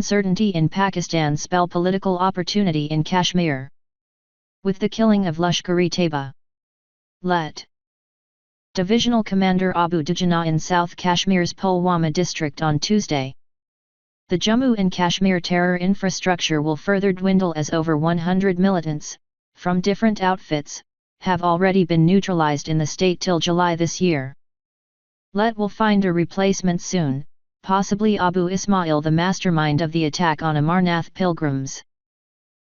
uncertainty in Pakistan spell political opportunity in Kashmir. With the killing of Lashkar-e-Taiba, Lt. Divisional Commander Abu Dujana in South Kashmir's Pulwama district on Tuesday, the Jammu and Kashmir terror infrastructure will further dwindle as over 100 militants, from different outfits, have already been neutralized in the state till July this year. Lt will find a replacement soon, possibly Abu Ismail, the mastermind of the attack on Amarnath pilgrims.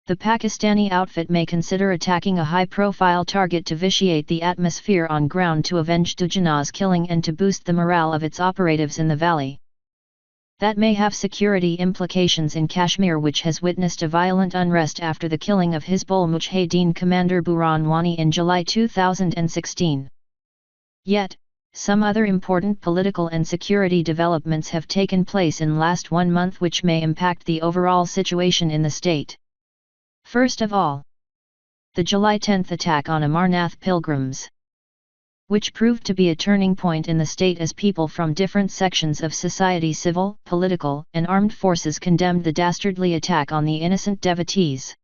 The Pakistani outfit may consider attacking a high-profile target to vitiate the atmosphere on ground to avenge Dujana's killing and to boost the morale of its operatives in the valley. That may have security implications in Kashmir, which has witnessed a violent unrest after the killing of Hizbul Mujahideen commander Burhan Wani in July 2016. Yet, some other important political and security developments have taken place in last 1 month which may impact the overall situation in the state. First of all, the July 10 attack on Amarnath pilgrims, which proved to be a turning point in the state as people from different sections of society, civil, political, and armed forces condemned the dastardly attack on the innocent devotees.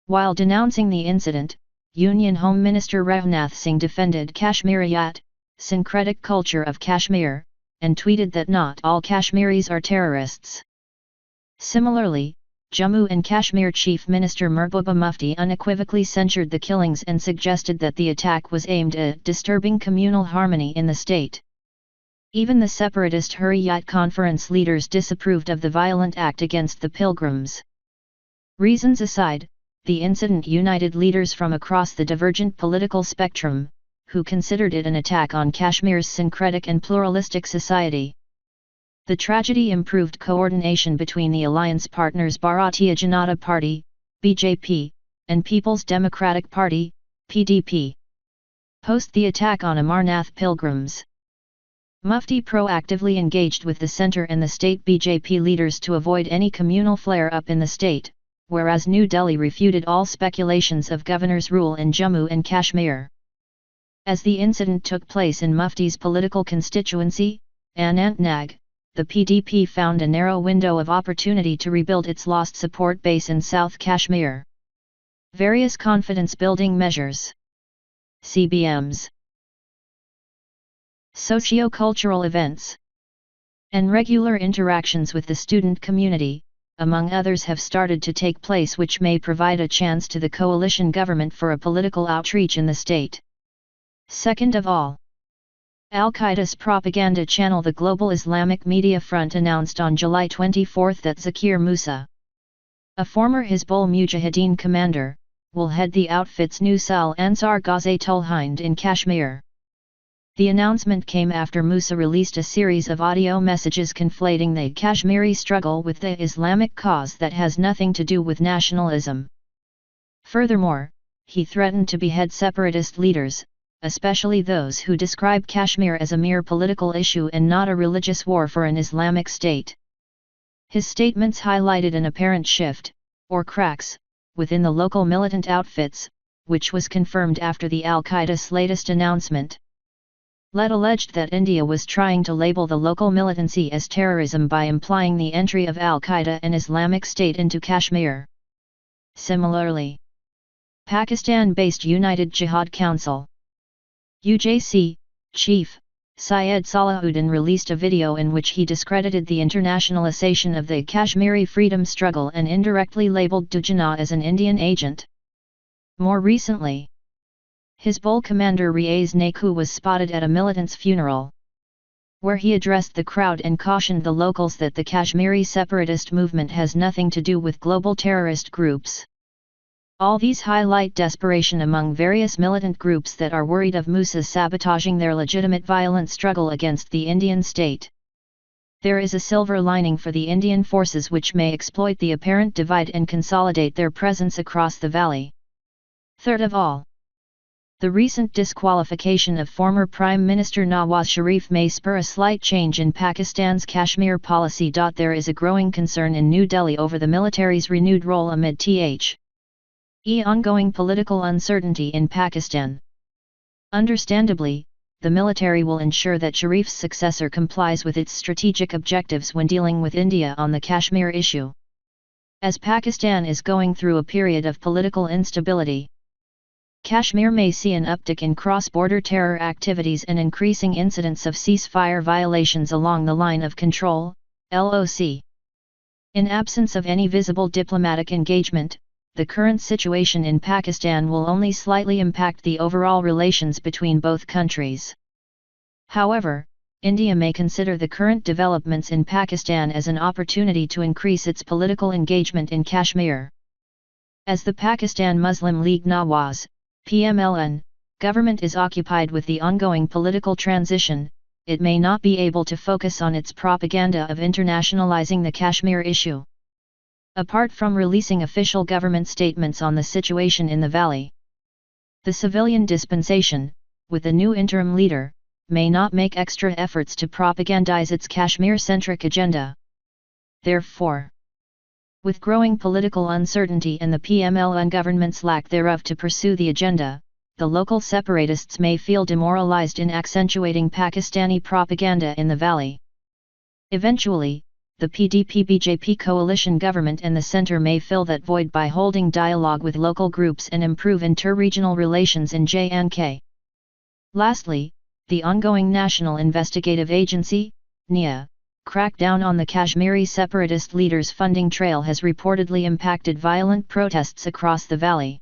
While denouncing the incident, Union Home Minister Rajnath Singh defended Kashmiriyat, syncretic culture of Kashmir, and tweeted that not all Kashmiris are terrorists. Similarly, Jammu and Kashmir Chief Minister Mehbooba Mufti unequivocally censured the killings and suggested that the attack was aimed at disturbing communal harmony in the state. Even the separatist Hurriyat conference leaders disapproved of the violent act against the pilgrims. Reasons aside, the incident united leaders from across the divergent political spectrum, who considered it an attack on Kashmir's syncretic and pluralistic society. The tragedy improved coordination between the alliance partners Bharatiya Janata Party, BJP, and People's Democratic Party, PDP. Post the attack on Amarnath pilgrims, Mufti proactively engaged with the centre and the state BJP leaders to avoid any communal flare-up in the state, whereas New Delhi refuted all speculations of governor's rule in Jammu and Kashmir. As the incident took place in Mufti's political constituency, Anantnag, the PDP found a narrow window of opportunity to rebuild its lost support base in South Kashmir. Various confidence-building measures, CBMs, socio-cultural events, and regular interactions with the student community, among others, have started to take place, which may provide a chance to the coalition government for a political outreach in the state. Second of all, Al-Qaeda's propaganda channel, the Global Islamic Media Front, announced on July 24 that Zakir Musa, a former Hizbul Mujahideen commander, will head the outfit's Nusal Ansar Ghazatul Hind in Kashmir. The announcement came after Musa released a series of audio messages conflating the Kashmiri struggle with the Islamic cause that has nothing to do with nationalism. Furthermore, he threatened to behead separatist leaders, especially those who describe Kashmir as a mere political issue and not a religious war for an Islamic state. His statements highlighted an apparent shift, or cracks, within the local militant outfits, which was confirmed after the Al-Qaeda's latest announcement. Let alleged that India was trying to label the local militancy as terrorism by implying the entry of Al-Qaeda and Islamic State into Kashmir. Similarly, Pakistan-based United Jihad Council UJC chief, Syed Salahuddin, released a video in which he discredited the internationalization of the Kashmiri freedom struggle and indirectly labeled Dujana as an Indian agent. More recently, Hizbul commander Riaz Naku was spotted at a militant's funeral, where he addressed the crowd and cautioned the locals that the Kashmiri separatist movement has nothing to do with global terrorist groups. All these highlight desperation among various militant groups that are worried of Musa sabotaging their legitimate violent struggle against the Indian state. There is a silver lining for the Indian forces, which may exploit the apparent divide and consolidate their presence across the valley. Third of all, the recent disqualification of former Prime Minister Nawaz Sharif may spur a slight change in Pakistan's Kashmir policy. There is a growing concern in New Delhi over the military's renewed role amid ongoing political uncertainty in Pakistan. Understandably, the military will ensure that Sharif's successor complies with its strategic objectives when dealing with India on the Kashmir issue. As Pakistan is going through a period of political instability, Kashmir may see an uptick in cross-border terror activities and increasing incidents of ceasefire violations along the line of control, LOC. In absence of any visible diplomatic engagement, the current situation in Pakistan will only slightly impact the overall relations between both countries. However, India may consider the current developments in Pakistan as an opportunity to increase its political engagement in Kashmir. As the Pakistan Muslim League Nawaz, PMLN, government is occupied with the ongoing political transition, it may not be able to focus on its propaganda of internationalizing the Kashmir issue. Apart from releasing official government statements on the situation in the valley, the civilian dispensation, with a new interim leader, may not make extra efforts to propagandize its Kashmir-centric agenda. Therefore, with growing political uncertainty and the PMLN government's lack thereof to pursue the agenda, the local separatists may feel demoralized in accentuating Pakistani propaganda in the valley. Eventually, the PDP-BJP coalition government and the centre may fill that void by holding dialogue with local groups and improve inter-regional relations in J&K. Lastly, the ongoing National Investigative Agency, NIA, crackdown on the Kashmiri separatist leaders' funding trail has reportedly impacted violent protests across the valley.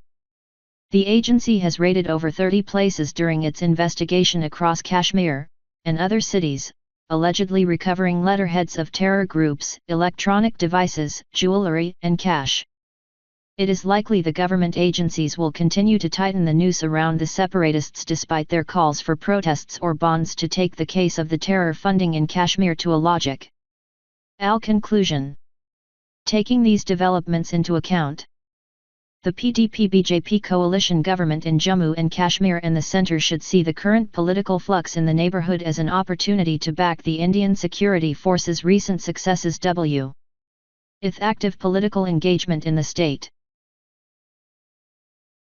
The agency has raided over 30 places during its investigation across Kashmir and other cities, allegedly recovering letterheads of terror groups, electronic devices, jewelry, and cash. It is likely the government agencies will continue to tighten the noose around the separatists despite their calls for protests or bonds to take the case of the terror funding in Kashmir to a logic. Conclusion. Taking these developments into account, the PDP-BJP coalition government in Jammu and Kashmir and the centre should see the current political flux in the neighbourhood as an opportunity to back the Indian security forces' recent successes with active political engagement in the state.